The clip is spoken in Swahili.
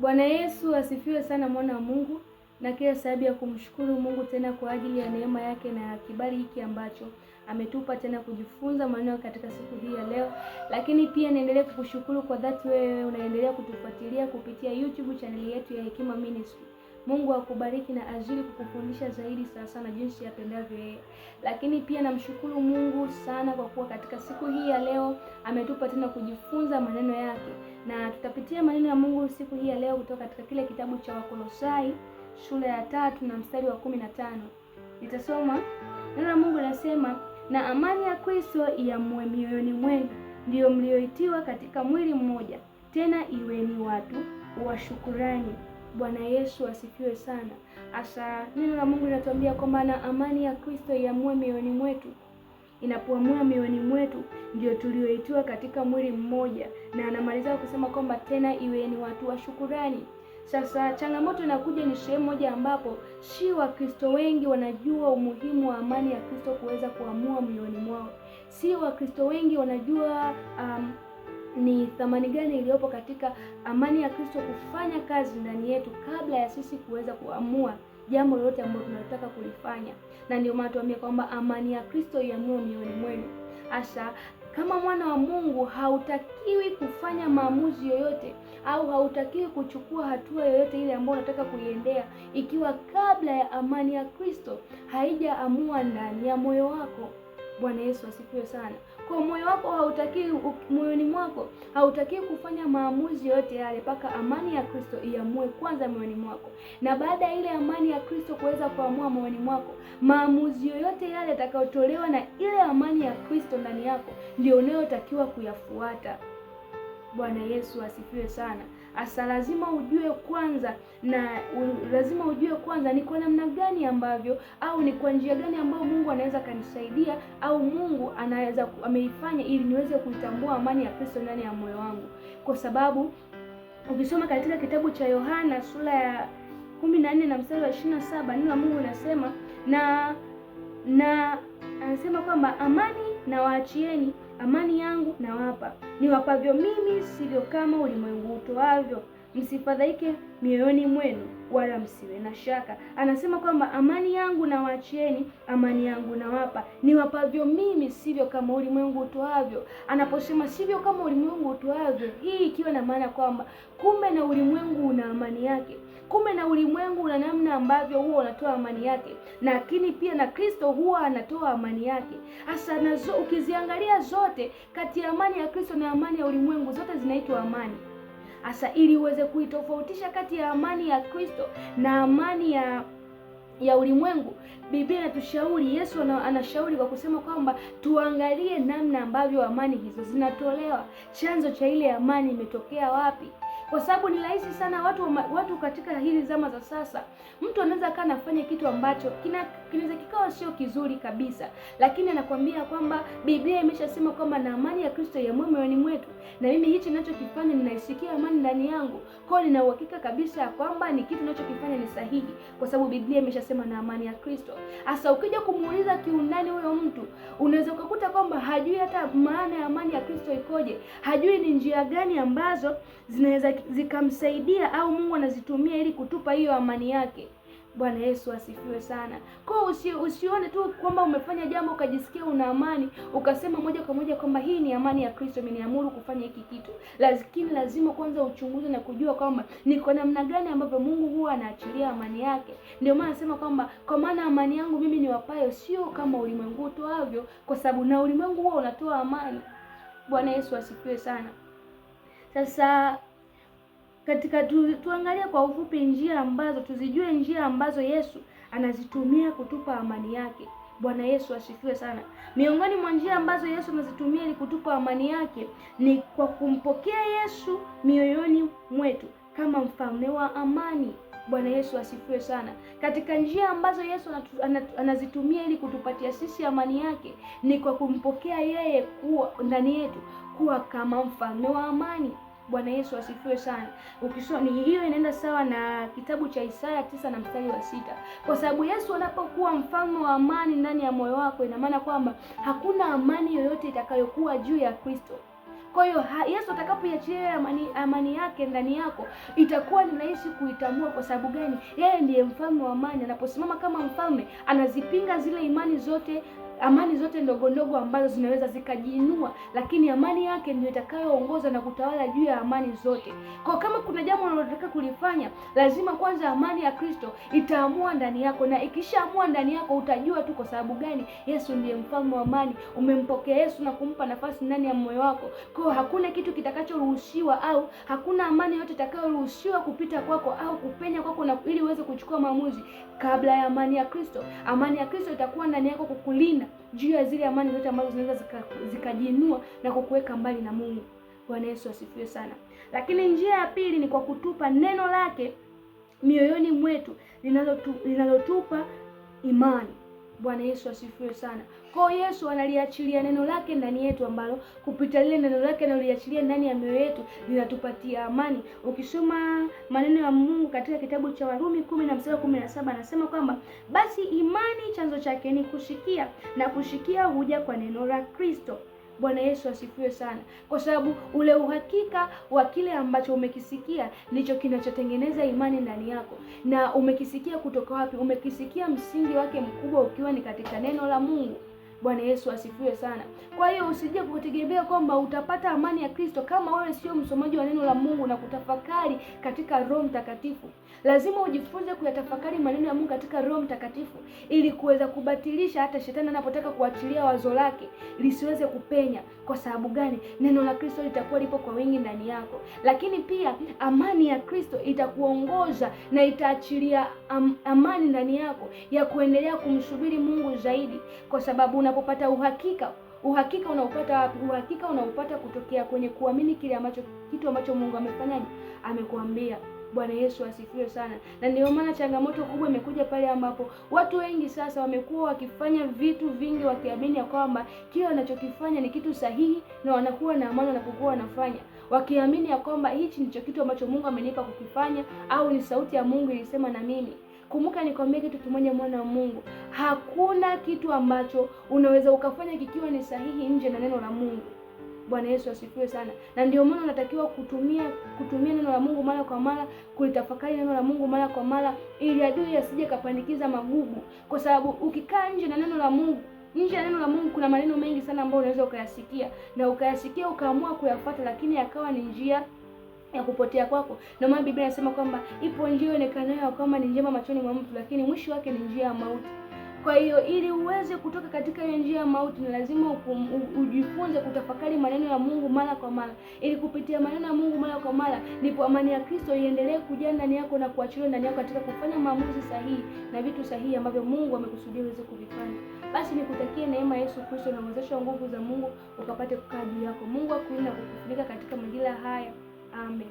Bwana Yesu asifiwe sana, mwana wa Mungu, na kila sababu ya kumshukuru Mungu tena kwa ajili ya neema yake na kibali hiki ambacho ametupa tena kujifunza maneno katika siku hii ya leo. Lakini pia naendelea kukushukuru kwa dhati wewe unaendelea kutufuatilia kupitia YouTube channel yetu ya Hekima Ministry. Mungu akubariki na azidi kukufundisha zaidi sana jinsi yapendavyo yeye. Lakini pia namshukuru Mungu sana kwa kuwa katika siku hii ya leo ametupa tena kujifunza maneno yake. Na tutapitia maneno ya Mungu siku hii ya leo kutoka katika kile kitabu cha Wakolosai sura ya 3 na mstari wa 15. Nitasoma. Neno la Mungu linasema, na amani ya Kristo iamue mioyoni mwenu, ndiyo mlioitiwa katika mwili mmoja, tena iweni watu wa shukrani. Bwana Yesu asifiwe sana. Asa neno la Mungu linatuambia kwamba na amani ya Kristo iamue mioyoni mwetu. Inapoamua mioyoni mwetu ndio tulioitiwa katika mwili mmoja, na anamaliza kusema kwamba tena iweni watu wa shukrani. Sasa changamoto inakuja ni sehemu moja ambapo si Wakristo wengi wanajua umuhimu wa amani ya Kristo kuweza kuamua mioyoni mwao. Si Wakristo wengi wanajua ni thamani gani iliyopo katika amani ya Kristo kufanya kazi ndani yetu kabla ya sisi kuweza kuamua jambo lolote ambalo tunataka kulifanya. Na ndio maana tuambia kwamba amani ya Kristo iamue mioyoni mwenu. Asa kama mwana wa Mungu hautakiwi kufanya maamuzi yoyote au hautakiwi kuchukua hatua yoyote ile ambayo unataka kuiendea ikiwa kabla ya amani ya Kristo haijaamua ndani ya moyo wako. Bwana Yesu asifiwe sana. Kwa moyo wako hautakiwi, moyoni mwako hautakiwi kufanya maamuzi yote yale mpaka amani ya Kristo iamue kwanza moyoni mwako. Na baada ya ile amani ya Kristo kuweza kuamua moyoni mwako, maamuzi yoyote yale yatakayotolewa na ile amani ya Kristo ndani yako ndio unayotakiwa kuyafuata. Bwana Yesu asifiwe sana. Asa lazima ujue kwanza ni kwa namna gani ambavyo au ni kwa njia gani ambayo Mungu anaweza kanisaidia au Mungu anaweza ameifanya ili niweze kuitambua amani ya Kristo ndani ya moyo wangu. Kwa sababu ukisoma katika kitabu cha Yohana sura ya 14 na mstari wa 27, neno la Mungu linasema na anasema kwamba amani na waachieni, amani yangu nawapa, niwapavyo mimi sivyo kama ulimwengu utoavyo. Msifadhaike mioyoni mwenu wala msiwe na shaka. Anasema kwamba amani yangu na waachieni, amani yangu nawapa, niwapavyo mimi sivyo kama ulimwengu utoavyo. Anaposema sivyo kama ulimwengu utoavyo, hii ikiwa na maana kwamba kumbe na ulimwengu una amani yake. Kumbe na ulimwengu una namna ambavyo huwa unatoa amani yake, lakini pia na Kristo huwa anatoa amani yake. Hasa nazo ukiziangalia zote, kati ya amani ya Kristo na amani ya ulimwengu, zote zinaitwa amani. Hasa ili uweze kuitofautisha kati ya amani ya Kristo na amani ya ulimwengu, Biblia inatushauri, Yesu anashauri kwa kusema kwamba tuangalie namna ambavyo amani hizo zinatolewa. Chanzo cha ile amani imetokea wapi? Kwa sababu ni rahisi sana watu katika hizi zama za sasa, mtu anaweza kaa anafanya kitu ambacho kinaweza kikawa sio kizuri kabisa, lakini anakuambia kwamba Biblia imeshasema kwamba na amani ya Kristo iamue moyoni mwetu, na mimi hichi ninachokifanya ninaisikia amani ndani yangu. Kwa hiyo nina uhakika kabisa kwamba ni kitu ninachokifanya ni sahihi, kwa sababu Biblia imeshasema na amani ya Kristo. Hasa ukija kumuuliza kiundani huyo mtu, unaweza kukuta kwamba hajui hata maana ya amani ya Kristo ikoje, hajui ni njia gani ambazo zinaweza zikamsaidia au Mungu anazitumia ili kutupa hiyo amani yake. Bwana Yesu asifiwe sana. Kwa usione tu kwamba umefanya jambo ukajisikia una amani ukasema moja kwa moja kwamba hii ni amani ya Kristo, imeniamuru kufanya hiki kitu. Lakini lazima kwanza uchunguze na kujua kwamba ni kwa namna gani ambavyo Mungu huwa anaachilia amani yake. Ndio maana nasema kwamba kwa maana amani yangu mimi niwapayo sio kama ulimwengu utoavyo, kwa sababu na ulimwengu huwa unatoa amani. Bwana Yesu asifiwe sana. Sasa katika tuangalie kwa ufupi tuzijue njia ambazo Yesu anazitumia kutupa amani yake. Bwana Yesu asifiwe sana. Miongoni mwa njia ambazo Yesu anazitumia ili kutupa amani yake ni kwa kumpokea Yesu mioyoni mwetu kama mfalme wa amani. Bwana Yesu asifiwe sana. Katika njia ambazo Yesu anazitumia ili kutupatia sisi amani yake ni kwa kumpokea yeye kuwa ndani yetu kuwa kama mfalme wa amani. Bwana Yesu asifiwe sana. Ukisoma hiyo inaenda sawa na kitabu cha Isaya 9 na mstari wa 6. Kwa sababu Yesu anapokuwa mfalme wa amani ndani ya moyo wako, ina maana kwamba hakuna amani yoyote itakayokuwa juu ya Kristo. Kwa hiyo Yesu atakapoiachilia amani yake ndani yako, itakuwa ni rahisi kuitambua. Kwa sababu gani? Yeye ndiye mfalme wa amani. Anaposimama kama mfalme, anazipinga zile amani zote ndogo ndogo ambazo zinaweza zikajiinua, lakini amani yake ndio itakayoongoza na kutawala juu ya amani zote. Kwa kama kuna jambo unalotaka kulifanya, lazima kwanza amani ya Kristo itaamua ndani yako, na ikishaamua ndani yako utajua tu. Kwa sababu gani? Yesu ndiye mfalme wa amani. Umempokea Yesu na kumpa nafasi ndani ya moyo wako. Kwa hiyo hakuna kitu kitakachoruhusiwa, au hakuna amani yote itakayoruhusiwa kupita kwako au kupenya kwako, na ili uweze kuchukua maamuzi kabla ya amani ya Kristo. Amani ya Kristo itakuwa ndani yako kukulinda juu ya zile amani zote ambazo zinaweza zikajiinua na kukuweka mbali na Mungu. Bwana Yesu asifiwe sana. Lakini njia ya pili ni kwa kutupa neno lake mioyoni mwetu linalotupa imani. Bwana Yesu asifiwe sana. Kwa Yesu analiachilia neno lake ndani yetu, ambalo kupitia lile neno lake analiachilia ndani ya mioyo yetu linatupatia amani. Ukisoma maneno ya Mungu katika kitabu cha Warumi 10:17 anasema kwamba basi imani chanzo chake ni kusikia, na kusikia huja kwa neno la Kristo. Bwana Yesu asifiwe sana. Kwa sababu ule uhakika wa kile ambacho umekisikia ndicho kinachotengeneza imani ndani yako. Na umekisikia kutoka wapi? Umekisikia msingi wake mkubwa ukiwa ni katika neno la Mungu. Bwana Yesu asifiwe sana. Kwa hiyo usije kutegemea kwamba utapata amani ya Kristo kama wewe sio msomaji wa neno la Mungu na kutafakari katika Roho Mtakatifu. Lazima ujifunze kuyatafakari maneno ya Mungu katika Roho Mtakatifu, ili kuweza kubatilisha hata shetani anapotaka kuachilia wazo lake lisiweze kupenya. Kwa sababu gani? Neno la Kristo litakuwa lipo kwa wingi ndani yako. Lakini pia amani ya Kristo itakuongoza na itaachilia amani ndani yako ya kuendelea kumsubiri Mungu zaidi. Kwa sababu unapopata uhakika unaupata wapi? Uhakika unaupata kutokea kwenye kuamini kitu ambacho Mungu amefanyaje? Amekuambia. Bwana Yesu asifiwe sana. Na ndio maana changamoto kubwa imekuja pale ambapo watu wengi sasa wamekuwa wakifanya vitu vingi wakiamini ya kwamba kile wanachokifanya ni kitu sahihi, na wanakuwa na amani wanapokuwa wanafanya, wakiamini ya kwamba hichi ndicho kitu ambacho Mungu amenipa kukifanya, au ni sauti ya Mungu ilisema na mimi. Kumbuka nikwambie kitu kimoja, mwana wa Mungu, hakuna kitu ambacho unaweza ukafanya kikiwa ni sahihi nje na neno la Mungu. Bwana Yesu asifiwe sana. Na ndio maana unatakiwa kutumia neno la Mungu mara kwa mara, kulitafakari neno la Mungu mara kwa mara, ili adui asije kapandikiza magugu. Kwa sababu ukikaa nje na neno la Mungu, nje ya neno la Mungu kuna maneno mengi sana ambayo unaweza ukayasikia ukaamua kuyafuata, lakini yakawa ni njia ya kupotea kwako. Na maana Biblia inasema kwamba ipo njia ionekanayo kama ni njema machoni mwa mtu, lakini mwisho wake ni njia ya mauti. Kwa hiyo ili uweze kutoka katika hiyo njia ya mauti, ni lazima ujifunze kutafakari maneno ya Mungu mara kwa mara, ili kupitia maneno ya Mungu mara kwa mara ndipo amani ya Kristo iendelee kujaa ndani yako na kuachiliwa ndani yako katika kufanya maamuzi sahihi na vitu sahihi ambavyo Mungu amekusudia uweze kuvifanya. Basi nikutakie neema ya Yesu Kristo na uwezesho wa nguvu za Mungu ukapate kukaa juu yako. Mungu akulinda na kukufunika katika majira haya. Amen.